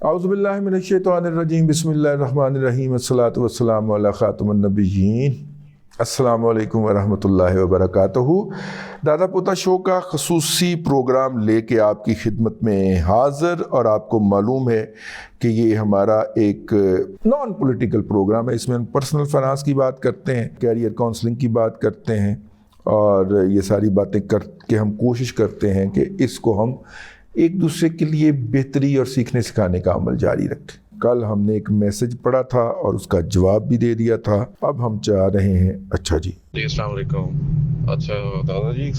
اعوذ باللہ من الشیطان الرجیم بسم اللہ الرحمن الرحیم الصلاۃ والسلام علی خاتم النبیین السلام علیکم ورحمۃ اللہ وبرکاتہ۔ دادا پوتا شو کا خصوصی پروگرام لے کے آپ کی خدمت میں حاضر، اور آپ کو معلوم ہے کہ یہ ہمارا ایک نان پولیٹیکل پروگرام ہے۔ اس میں ہم پرسنل فائنانس کی بات کرتے ہیں، کیریئر کاؤنسلنگ کی بات کرتے ہیں، اور یہ ساری باتیں کر کے ہم کوشش کرتے ہیں کہ اس کو ہم ایک دوسرے کے لیے بہتری اور سیکھنے سکھانے کا عمل جاری رکھیں۔ کل ہم نے ایک میسج پڑھا تھا اور اس کا جواب بھی دے دیا تھا، اب ہم چاہ رہے ہیں اچھا جی السلام علیکم۔ اچھا دادا جی،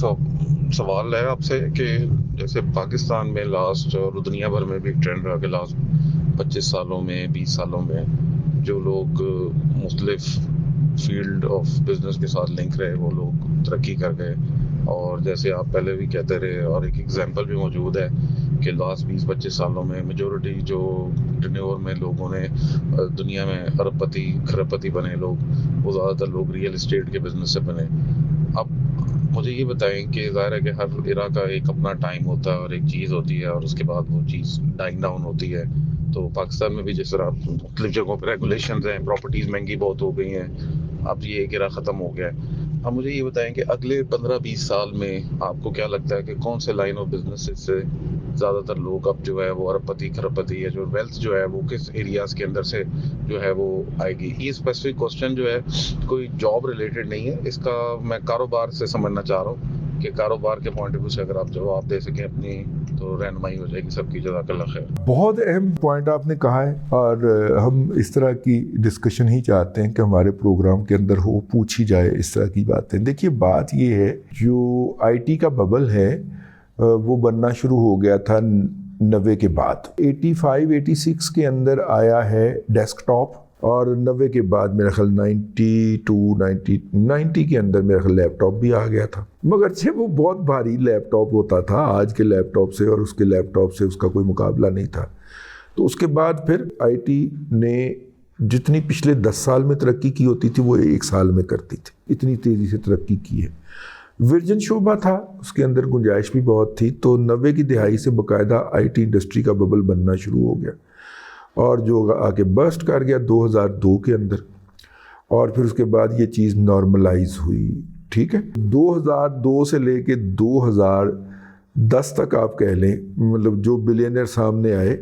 سوال ہے آپ سے کہ جیسے پاکستان میں لاسٹ اور دنیا بھر میں بھی ٹرینڈ رہا کہ لاسٹ 25 سالوں میں 20 سالوں میں جو لوگ مختلف فیلڈ آف بزنس کے ساتھ لنک رہے وہ لوگ ترقی کر گئے، اور جیسے آپ پہلے بھی کہتے رہے اور ایک ایگزامپل بھی موجود ہے کہ لاسٹ 20-25 سالوں میں میجورٹی جو ٹرنور میں لوگوں نے دنیا میں ارب پتی کھرب پتی بنے لوگ، وہ زیادہ تر لوگ ریئل اسٹیٹ کے بزنس سے بنے۔ اب مجھے یہ بتائیں کہ ظاہر ہے کہ ہر ایرا کا ایک اپنا ٹائم ہوتا ہے اور ایک چیز ہوتی ہے، اور اس کے بعد وہ چیز ڈائنگ ڈاؤن ہوتی ہے۔ تو پاکستان میں بھی جس طرح مختلف جگہوں پہ ریگولیشنز ہیں، پراپرٹیز مہنگی بہت ہو گئی ہیں، اب یہ ایک ایرا ختم ہو گیا ہے۔ اب مجھے یہ بتائیں کہ اگلے 15-20 سال میں آپ کو کیا لگتا ہے کہ کون سے لائن آف بزنس سے زیادہ تر لوگ اب جو ہے وہ ارب پتی کھرب پتی ہے، جو ویلتھ جو ہے وہ کس ایریاز کے اندر سے جو ہے وہ آئے گی؟ یہ اسپیسیفک کوسچن جو ہے کوئی جاب ریلیٹڈ نہیں ہے، اس کا میں کاروبار سے سمجھنا چاہ رہا ہوں کہ کاروبار کے پوائنٹ آف ویو سے اگر آپ جواب دے سکیں اپنی تو رہنمائی ہو جائے گی سب کی۔ جزاک اللہ خیر۔ بہت اہم پوائنٹ آپ نے کہا ہے، اور ہم اس طرح کی ڈسکشن ہی چاہتے ہیں کہ ہمارے پروگرام کے اندر ہو، پوچھی جائے اس طرح کی باتیں۔ دیکھیے بات یہ ہے، جو آئی ٹی کا ببل ہے وہ بننا شروع ہو گیا تھا 90 کے بعد۔ 85-86 کے اندر آیا ہے ڈیسک ٹاپ، اور 90 کے بعد میرا خیال 90 کے اندر میرا خیال لیپ ٹاپ بھی آ گیا تھا، مگر وہ بہت بھاری لیپ ٹاپ ہوتا تھا، آج کے لیپ ٹاپ سے اور اس کے لیپ ٹاپ سے اس کا کوئی مقابلہ نہیں تھا۔ تو اس کے بعد پھر آئی ٹی نے جتنی پچھلے 10 سال میں ترقی کی ہوتی تھی وہ 1 سال میں کرتی تھی، اتنی تیزی سے ترقی کی ہے۔ ورجن شعبہ تھا، اس کے اندر گنجائش بھی بہت تھی، تو 90 کی دہائی سے باقاعدہ آئی ٹی انڈسٹری کا ببل بننا شروع ہو گیا، اور جو آ کے برسٹ کر گیا 2002 کے اندر، اور پھر اس کے بعد یہ چیز نارملائز ہوئی۔ ٹھیک ہے، 2002 سے لے کے 2010 تک آپ کہہ لیں، مطلب جو بلینئر سامنے آئے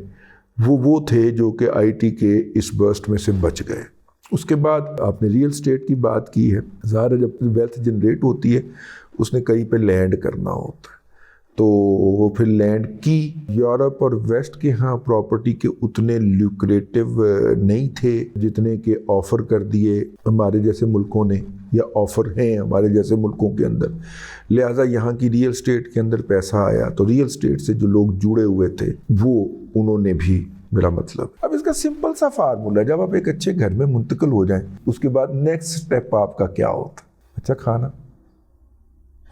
وہ تھے جو کہ آئی ٹی کے اس برسٹ میں سے بچ گئے۔ اس کے بعد آپ نے ریئل اسٹیٹ کی بات کی ہے، ظاہر ہے جب ویلتھ جنریٹ ہوتی ہے اس نے کہیں پہ لینڈ کرنا ہوتا ہے، تو وہ پھر لینڈ کی۔ یورپ اور ویسٹ کے ہاں پراپرٹی کے اتنے لیوکریٹو نہیں تھے جتنے کہ آفر کر دیے ہمارے جیسے ملکوں نے، یا آفر ہیں ہمارے جیسے ملکوں کے اندر، لہٰذا یہاں کی ریئل اسٹیٹ کے اندر پیسہ آیا، تو ریئل اسٹیٹ سے جو لوگ جڑے ہوئے تھے وہ انہوں نے بھی، میرا مطلب اب اس کا سمپل سا فارمولا ہے، جب آپ ایک اچھے گھر میں منتقل ہو جائیں اس کے بعد نیکسٹ سٹیپ آپ کا کیا ہوتا؟ اچھا کھانا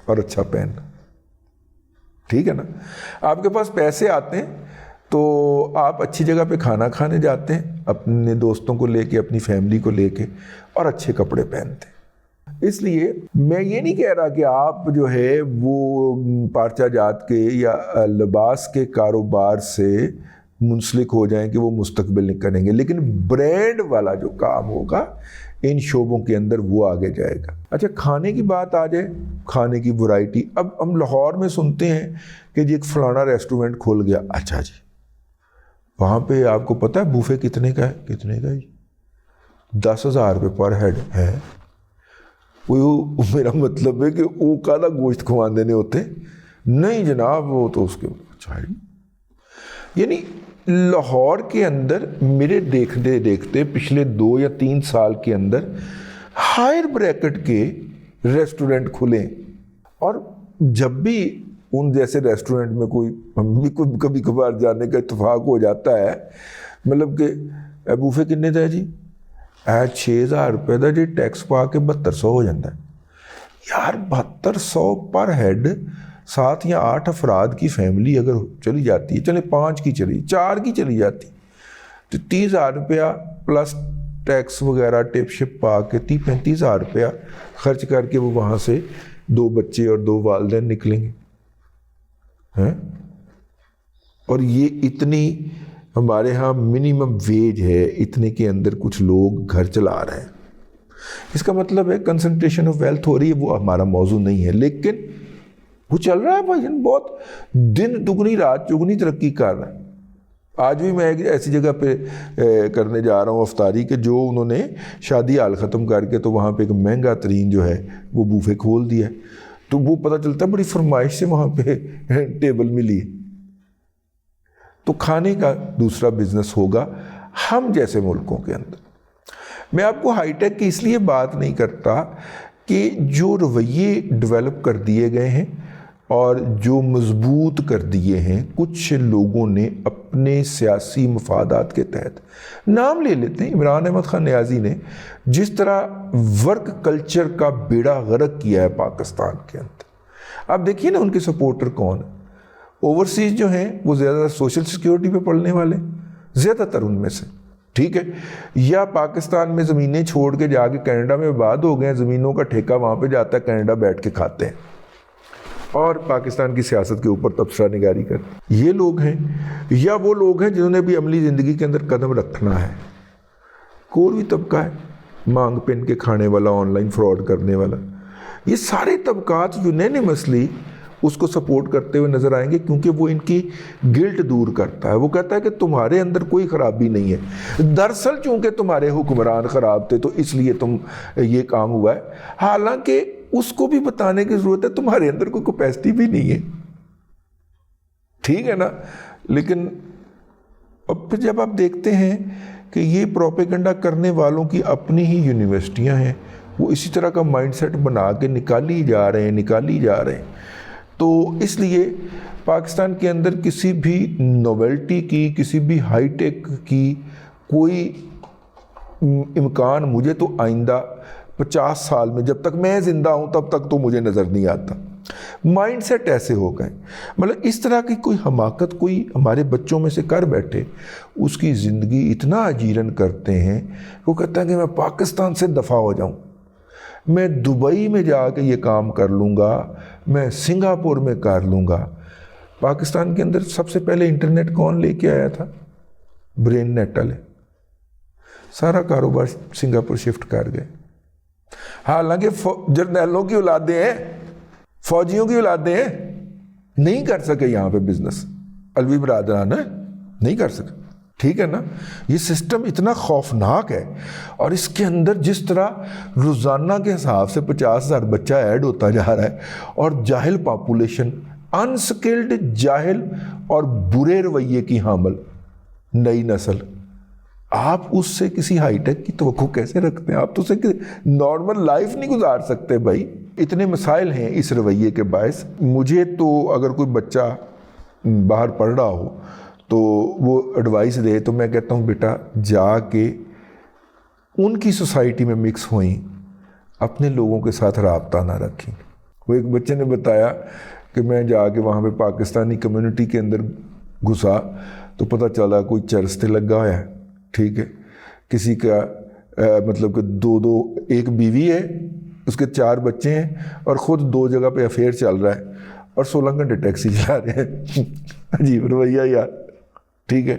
اور اچھا پہننا، ٹھیک ہے نا؟ آپ کے پاس پیسے آتے ہیں تو آپ اچھی جگہ پہ کھانا کھانے جاتے ہیں، اپنے دوستوں کو لے کے، اپنی فیملی کو لے کے، اور اچھے کپڑے پہنتے ہیں۔ اس لیے میں یہ نہیں کہہ رہا کہ آپ جو ہے وہ پارچہ جات کے یا لباس کے کاروبار سے منسلک ہو جائیں کہ وہ مستقبل کریں گے، لیکن برانڈ والا جو کام ہوگا ان شعبوں کے اندر وہ آگے جائے گا۔ اچھا کھانے کی بات آ جائے، کھانے کی ورائٹی، اب ہم لاہور میں سنتے ہیں کہ جی ایک فلانا ریسٹورنٹ کھول گیا، اچھا جی وہاں پہ آپ کو پتہ ہے بوفے کتنے کا ہے؟ کتنے کا جی 10,000 روپے پر ہیڈ ہے۔ وہ میرا مطلب ہے کہ وہ کالا گوشت کھوانے دینے ہوتے نہیں جناب، وہ تو اس کے یعنی لاہور کے اندر میرے دیکھتے پچھلے 2 یا 3 سال کے اندر ہائر بریکٹ کے ریسٹورنٹ کھلے، اور جب بھی ان جیسے ریسٹورنٹ میں ہم بھی کبھی کبھار جانے کا اتفاق ہو جاتا ہے، مطلب کہ بوفے کتنے تھے جی 6,000 روپے دا جی، ٹیکس پا کے 7200 ہو جاتا ہے یار۔ 7200 پر ہیڈ، 7 یا 8 افراد کی فیملی اگر چلی جاتی ہے، چلے 5 کی چلی، 4 کی چلی جاتی، تو 30,000 روپیہ پلس ٹیکس وغیرہ ٹپ شپ پا کے 30-35,000 روپیہ خرچ کر کے وہ وہاں سے 2 بچے اور 2 والدین نکلیں گے، اور یہ اتنی ہمارے ہاں منیمم ویج ہے، اتنے کے اندر کچھ لوگ گھر چلا رہے ہیں. اس کا مطلب ہے کنسنٹریشن آف ویلتھ ہو رہی ہے. وہ ہمارا موضوع نہیں ہے، لیکن وہ چل رہا ہے بھائی جان. بہت دن دگنی رات چگنی ترقی کر رہا ہے. آج بھی میں ایک ایسی جگہ پہ کرنے جا رہا ہوں افطاری کہ جو انہوں نے شادی حال ختم کر کے تو وہاں پہ ایک مہنگا ترین جو ہے وہ بوفے کھول دیا ہے. تو وہ پتہ چلتا ہے بڑی فرمائش سے وہاں پہ ٹیبل ملی ہے. تو کھانے کا دوسرا بزنس ہوگا ہم جیسے ملکوں کے اندر. میں آپ کو ہائی ٹیک کی اس لیے بات نہیں کرتا کہ جو رویے ڈیولپ کر دیے گئے ہیں اور جو مضبوط کر دیے ہیں کچھ لوگوں نے اپنے سیاسی مفادات کے تحت. نام لے لیتے ہیں عمران احمد خان نیازی نے جس طرح ورک کلچر کا بیڑا غرق کیا ہے پاکستان کے اندر. آپ دیکھیے نا ان کے سپورٹر کون ہیں. اوورسیز جو ہیں وہ زیادہ سوشل سیکیورٹی پہ پڑھنے والے زیادہ تر ان میں سے، ٹھیک ہے، یا پاکستان میں زمینیں چھوڑ کے جا کے کینیڈا میں آباد ہو گئے ہیں، زمینوں کا ٹھیکہ وہاں پہ جاتا ہے، کینیڈا بیٹھ کے کھاتے ہیں اور پاکستان کی سیاست کے اوپر تبصرہ نگاری کرتے ہیں. یہ لوگ ہیں، یا وہ لوگ ہیں جنہوں نے بھی عملی زندگی کے اندر قدم رکھنا ہے. کوئی بھی طبقہ ہے، مانگ پہن کے کھانے والا، آن لائن فراڈ کرنے والا. یہ سارے طبقات یونینیمسلی اس کو سپورٹ کرتے ہوئے نظر آئیں گے کیونکہ وہ ان کی گلٹ دور کرتا ہے. وہ کہتا ہے کہ تمہارے اندر کوئی خرابی نہیں ہے، دراصل چونکہ تمہارے حکمران خراب تھے تو اس لیے تم یہ کام ہوا ہے. حالانکہ اس کو بھی بتانے کی ضرورت ہے تمہارے اندر کوئی کیپیسٹی بھی نہیں ہے، ٹھیک ہے نا. لیکن اب پھر جب آپ دیکھتے ہیں کہ یہ پروپیگنڈا کرنے والوں کی اپنی ہی یونیورسٹیاں ہیں، وہ اسی طرح کا مائنڈ سیٹ بنا کے نکالی جا رہے ہیں. تو اس لیے پاکستان کے اندر کسی بھی نویلٹی کی، کسی بھی ہائی ٹیک کی کوئی امکان مجھے تو آئندہ 50 سال میں جب تک میں زندہ ہوں تب تک تو مجھے نظر نہیں آتا. مائنڈ سیٹ ایسے ہو گئے، مطلب اس طرح کی کوئی حماقت کوئی ہمارے بچوں میں سے کر بیٹھے، اس کی زندگی اتنا اجیرن کرتے ہیں. وہ کہتا ہے کہ میں پاکستان سے دفع ہو جاؤں، میں دبئی میں جا کے یہ کام کر لوں گا، میں سنگاپور میں کر لوں گا. پاکستان کے اندر سب سے پہلے انٹرنیٹ کون لے کے آیا تھا؟ برین نیٹ والے. سارا کاروبار سنگاپور شفٹ کر گئے. حالانکہ جرنیلوں کی اولادیں ہیں، فوجیوں کی اولادیں ہیں، نہیں کر سکے یہاں پہ بزنس. علوی برادران ہے، نہیں کر سکے، ٹھیک ہے نا. یہ سسٹم اتنا خوفناک ہے اور اس کے اندر جس طرح روزانہ کے حساب سے 50,000 بچہ ایڈ ہوتا جا رہا ہے اور جاہل پاپولیشن، انسکلڈ جاہل اور برے رویے کی حامل نئی نسل. آپ اس سے کسی ہائی ٹیک کی توقع کیسے رکھتے ہیں؟ آپ تو اسے نارمل لائف نہیں گزار سکتے بھائی. اتنے مسائل ہیں اس رویے کے باعث. مجھے تو اگر کوئی بچہ باہر پڑھ رہا ہو تو وہ ایڈوائس دے تو میں کہتا ہوں بیٹا جا کے ان کی سوسائٹی میں مکس ہوئیں، اپنے لوگوں کے ساتھ رابطہ نہ رکھیں. وہ ایک بچے نے بتایا کہ میں جا کے وہاں پہ پاکستانی کمیونٹی کے اندر گھسا تو پتہ چلا کوئی چرس تے لگا ہوا ہے، ٹھیک ہے، کسی کا مطلب کہ دو ایک بیوی ہے، اس کے 4 بچے ہیں اور خود 2 جگہ پہ افیئر چل رہا ہے اور 16 گھنٹے ٹیکسی چلا رہے ہیں. عجیب رویہ یار، ٹھیک ہے.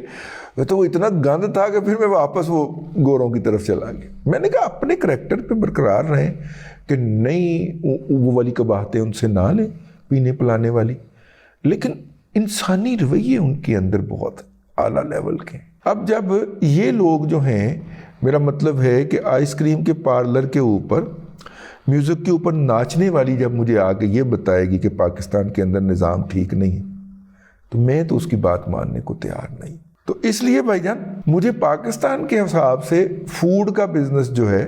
تو وہ اتنا گند تھا کہ پھر میں واپس وہ گوروں کی طرف چلا گیا. میں نے کہا اپنے کریکٹر پہ برقرار رہیں کہ نہیں وہ والی قباحتیں ان سے نہ لیں پینے پلانے والی، لیکن انسانی رویے ان کے اندر بہت اعلیٰ لیول کے. اب جب یہ لوگ جو ہیں، میرا مطلب ہے کہ آئس کریم کے پارلر کے اوپر میوزک کے اوپر ناچنے والی جب مجھے آ کے یہ بتائے گی کہ پاکستان کے اندر نظام ٹھیک نہیں ہے تو میں تو اس کی بات ماننے کو تیار نہیں. تو اس لیے بھائی جان مجھے پاکستان کے حساب سے فوڈ کا بزنس جو ہے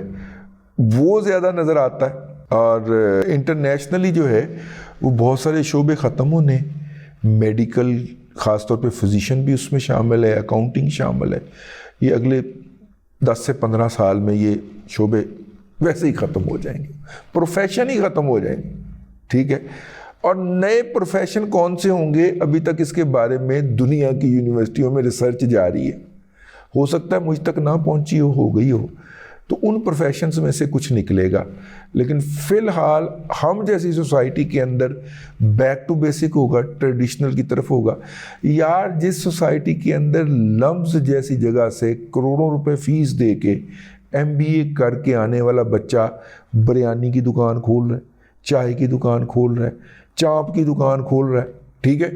وہ زیادہ نظر آتا ہے، اور انٹرنیشنلی جو ہے وہ بہت سارے شعبے ختم ہونے، میڈیکل خاص طور پہ فزیشین بھی اس میں شامل ہے، اکاؤنٹنگ شامل ہے. یہ اگلے 10 سے 15 سال میں یہ شعبے ویسے ہی ختم ہو جائیں گے، پروفیشن ہی ختم ہو جائیں گے، ٹھیک ہے. اور نئے پروفیشن کون سے ہوں گے ابھی تک اس کے بارے میں دنیا کی یونیورسٹیوں میں ریسرچ جاری ہے. ہو سکتا ہے مجھ تک نہ پہنچی ہو گئی ہو، تو ان پروفیشنز میں سے کچھ نکلے گا. لیکن فی الحال ہم جیسی سوسائٹی کے اندر بیک ٹو بیسک ہوگا, ٹریڈیشنل کی طرف ہوگا. یار جس سوسائٹی کے اندر لمز جیسی جگہ سے کروڑوں روپے فیس دے کے MBA کر کے آنے والا بچہ بریانی کی دکان کھول رہا ہے, چائے کی دکان کھول رہا ہے, چاپ کی دکان کھول رہا ہے, ٹھیک ہے,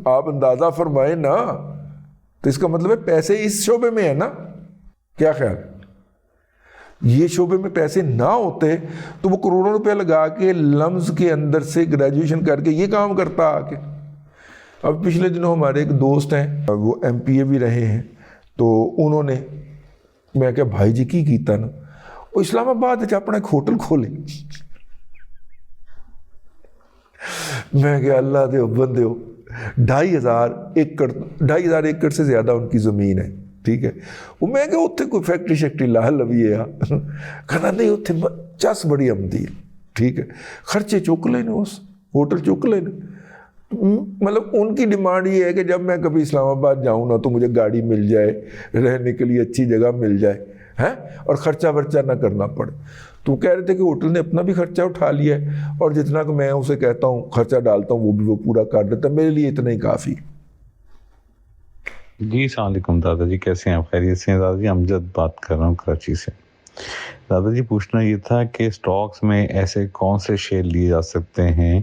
آپ اندازہ فرمائیں نا, تو اس کا مطلب ہے پیسے اس شعبے میں ہے نا. کیا خیال, یہ شعبے میں پیسے نہ ہوتے تو وہ کروڑوں روپے لگا کے لمز کے اندر سے گریجویشن کر کے یہ کام کرتا آ کے. اب پچھلے دنوں ہمارے ایک دوست ہیں, وہ MPA بھی رہے ہیں, تو انہوں نے, میں کہا بھائی جی کی کیتا نا, وہ اسلام آباد اپنا ایک ہوٹل کھولے. میں کہ اللہ دے بندے ہو, 2,500 ایکڑ سے زیادہ ان کی زمین ہے, ٹھیک ہے. وہ میں کہ اتنے کوئی فیکٹری شیکٹری لا لویے آ, کہنا نہیں اتنے چس بڑی آمدی ہے, ٹھیک ہے, خرچے چک لینے, اس ہوٹل چک لینے. مطلب ان کی ڈیمانڈ یہ ہے کہ جب میں کبھی اسلام آباد جاؤں نا تو مجھے گاڑی مل جائے, رہنے کے لیے اچھی جگہ مل جائے, ہیں, اور خرچہ ورچہ نہ کرنا پڑے. تو کہہ رہے تھے کہ ہوٹل نے اپنا بھی خرچہ اٹھا لیا ہے, اور جتنا کہ میں اسے کہتا ہوں خرچہ ڈالتا ہوں وہ بھی وہ پورا کر دیتا ہے, میرے لیے اتنا ہی کافی. جی السلام علیکم دادا جی, کیسے ہیں آپ؟ خیریت سے ہیں دادا جی؟ امجد بات کر رہا ہوں کراچی سے. دادا جی پوچھنا یہ تھا کہ اسٹاکس میں ایسے کون سے شیئر لیے جا سکتے ہیں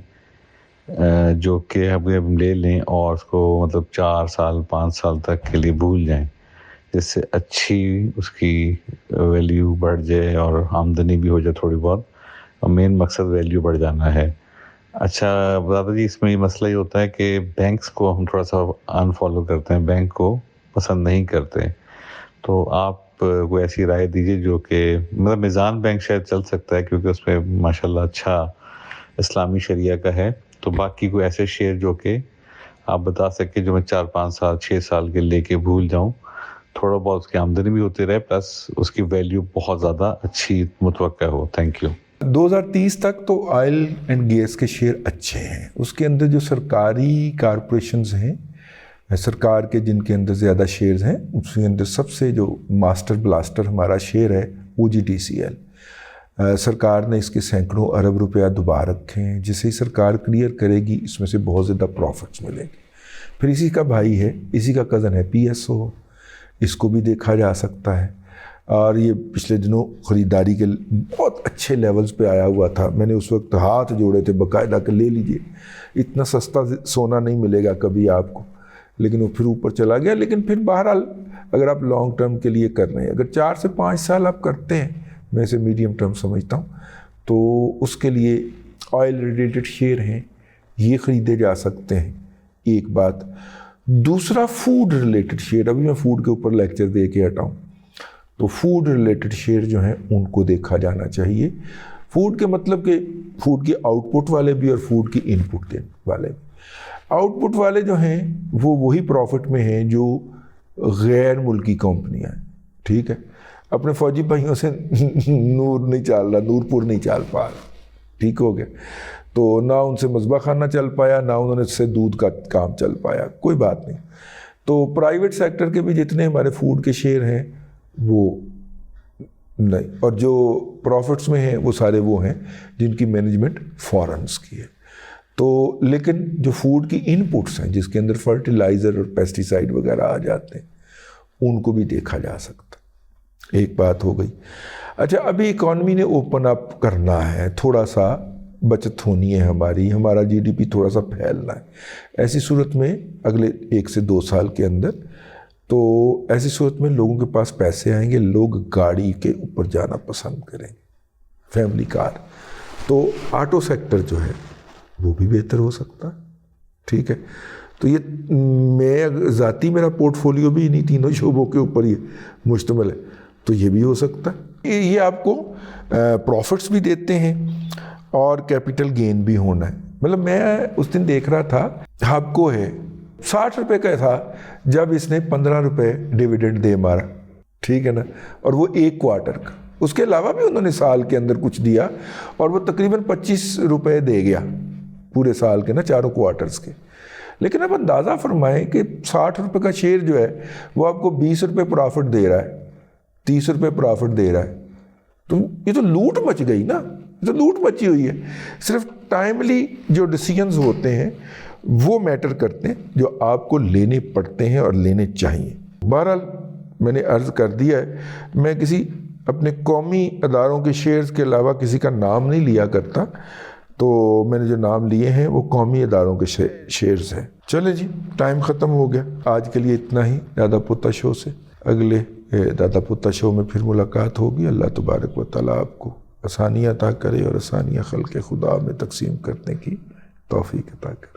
جو کہ ہم لے لیں اور اس کو مطلب 4 سال 5 سال تک کے لیے بھول جائیں, جس سے اچھی اس کی ویلیو بڑھ جائے اور آمدنی بھی ہو جائے تھوڑی بہت, اور مین مقصد ویلیو بڑھ جانا ہے. اچھا دادا جی, اس میں یہ مسئلہ یہ ہوتا ہے کہ بینکس کو ہم تھوڑا سا انفالو کرتے ہیں, بینک کو پسند نہیں کرتے, تو آپ کوئی ایسی رائے دیجیے جو کہ مطلب میزان بینک شاید چل سکتا ہے کیونکہ اس میں ماشاءاللہ اچھا اسلامی شریعہ کا ہے, تو باقی کوئی ایسے شیئر جو کہ آپ بتا سکیں جو میں 4 5 سال 6 سال کے لے کے بھول جاؤں, تھوڑا بہت اس کی آمدنی بھی ہوتی رہے پلس اس کی ویلیو بہت زیادہ اچھی متوقع ہو. Thank you. 2030 تک تو آئل اینڈ گیس کے شیئر اچھے ہیں. اس کے اندر جو سرکاری کارپوریشنز ہیں, سرکار کے جن کے اندر زیادہ شیئرز ہیں, اس کے اندر سب سے جو ماسٹر بلاسٹر ہمارا شیئر ہے OGTCL. سرکار نے اس کے سینکڑوں ارب روپیہ دبا رکھے ہیں, جسے ہی سرکار کلیئر کرے گی اس میں سے بہت زیادہ پروفٹس ملیں گے. پھر اسی کا بھائی ہے, اسی کا کزن ہے PSO, اس کو بھی دیکھا جا سکتا ہے. اور یہ پچھلے دنوں خریداری کے بہت اچھے لیولز پہ آیا ہوا تھا, میں نے اس وقت ہاتھ جوڑے تھے باقاعدہ کہ لے لیجئے, اتنا سستا سونا نہیں ملے گا کبھی آپ کو, لیکن وہ پھر اوپر چلا گیا. لیکن پھر بہرحال اگر آپ لانگ ٹرم کے لیے کر رہے ہیں, اگر 4 سے 5 سال آپ کرتے ہیں, میں اسے میڈیم ٹرم سمجھتا ہوں, تو اس کے لیے آئل ریلیٹڈ شیئر ہیں, یہ خریدے جا سکتے ہیں. ایک بات. دوسرا فوڈ ریلیٹڈ شیئر, ابھی میں فوڈ کے اوپر لیکچر دے کے ہٹاؤں, تو فوڈ ریلیٹڈ شیئر جو ہیں ان کو دیکھا جانا چاہیے. فوڈ کے مطلب کہ فوڈ کی آؤٹ پٹ والے بھی اور فوڈ کی ان پٹ والے بھی. آؤٹ پٹ والے جو ہیں وہ وہی پروفٹ میں ہیں جو غیر ملکی کمپنیاں ہیں, ٹھیک ہے. اپنے فوجی بھائیوں سے نور نہیں چال رہا, نور پور نہیں چال پا رہا, ٹھیک ہو گیا. تو نہ ان سے مذبح خانہ چل پایا, نہ انہوں نے سے دودھ کا کام چل پایا, کوئی بات نہیں. تو پرائیویٹ سیکٹر کے بھی جتنے ہمارے فوڈ کے شیئر ہیں وہ نہیں, اور جو پروفٹس میں ہیں وہ سارے وہ ہیں جن کی مینجمنٹ فارنز کی ہے. تو لیکن جو فوڈ کی ان پٹس ہیں جس کے اندر فرٹیلائزر اور پیسٹیسائڈ وغیرہ آ جاتے ہیں, ان کو بھی دیکھا جا سکتا. ایک بات ہو گئی. اچھا, ابھی اکانومی نے اوپن اپ کرنا ہے, تھوڑا سا بچت ہونی ہے ہماری, ہمارا GDP تھوڑا سا پھیلنا ہے. ایسی صورت میں اگلے 1 سے 2 سال کے اندر, تو ایسی صورت میں لوگوں کے پاس پیسے آئیں گے, لوگ گاڑی کے اوپر جانا پسند کریں گے, فیملی کار. تو آٹو سیکٹر جو ہے وہ بھی بہتر ہو سکتا ہے, ٹھیک ہے. تو یہ میں ذاتی میرا پورٹ فولیو بھی انہیں تینوں شعبوں کے اوپر یہ مشتمل ہے, تو یہ بھی ہو سکتا ہے. یہ آپ کو پروفٹس بھی دیتے ہیں اور کیپٹل گین بھی ہونا ہے. مطلب میں اس دن دیکھ رہا تھا, ہب کو ہے 60 روپے کا تھا جب اس نے 15 روپے ڈیویڈنڈ دے مارا, ٹھیک ہے نا, اور وہ 1 کوارٹر کا. اس کے علاوہ بھی انہوں نے سال کے اندر کچھ دیا, اور وہ تقریباً 25 روپے دے گیا پورے سال کے نا, 4 کوارٹرز کے. لیکن اب اندازہ فرمائیں کہ 60 روپے کا شیئر جو ہے وہ آپ کو 20 روپے پرافٹ دے رہا ہے, 30 روپے پرافٹ دے رہا ہے، تو یہ تو لوٹ مچ گئی نا، یہ تو لوٹ مچی ہوئی ہے. صرف ٹائملی جو ڈیسیجنز ہوتے ہیں وہ میٹر کرتے ہیں، جو آپ کو لینے پڑتے ہیں اور لینے چاہیے. بہرحال میں نے عرض کر دیا ہے، میں کسی اپنے قومی اداروں کے شیئرز کے علاوہ کسی کا نام نہیں لیا کرتا، تو میں نے جو نام لیے ہیں وہ قومی اداروں کے شیئرز ہیں. چلیں جی، ٹائم ختم ہو گیا آج کے لیے، اتنا ہی دادا پوتا شو سے. اگلے دادا پوتا شو میں پھر ملاقات ہوگی. اللہ تبارک و تعالیٰ آپ کو آسانیاں عطا کرے اور آسانیاں خلق خدا میں تقسیم کرنے کی توفیق عطا کرے.